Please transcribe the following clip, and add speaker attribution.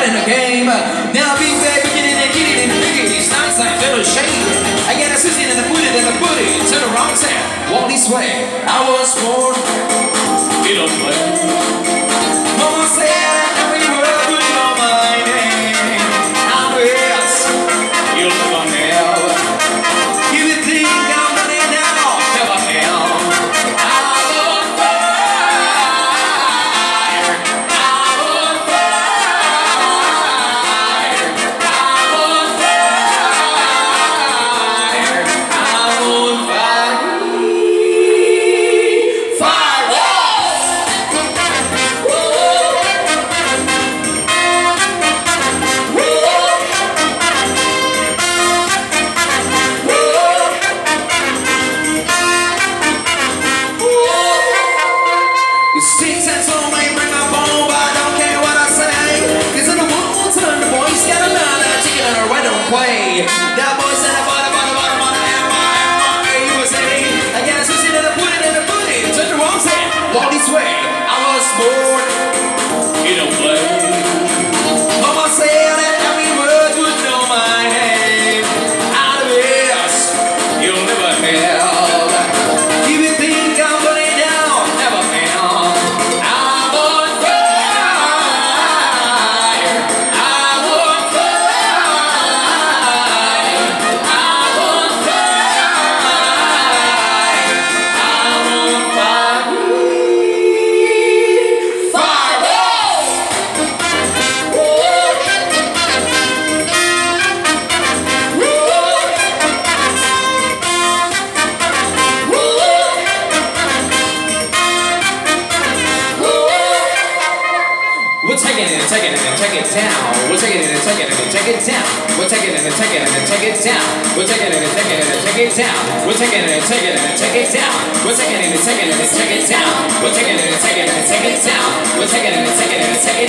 Speaker 1: in the game. Now big baby, get in and get it in the biggie. It's nice like little shade. I got a sissy and I put it in the booty. To the wrong side, walk this way. I was born in a play. Mama said every word would know my name. I'm yes, you'll never have. You would think I'm running now, never have. I'm on fire. I'm on fire. I'm on fire. I'm on fire. That boy said bada bada bada bada M-I-M-I-A-U-S-A. I got a sissy and I put it in the booty. Turn the wrong side, walk this way. I was born in a play. Mama said that every word would know my name. Out of this, you'll never have. You would think I'm burning down, never found. I'm on fire. I'm on take it down. We'll take it and take it and take it down. We'll take it and take it and take it down. We'll take it and take it and take it down. We'll take it and take it and take it down. We'll take it and take it and take it down. We'll take it and take it and take it down. We'll take it and take it and take it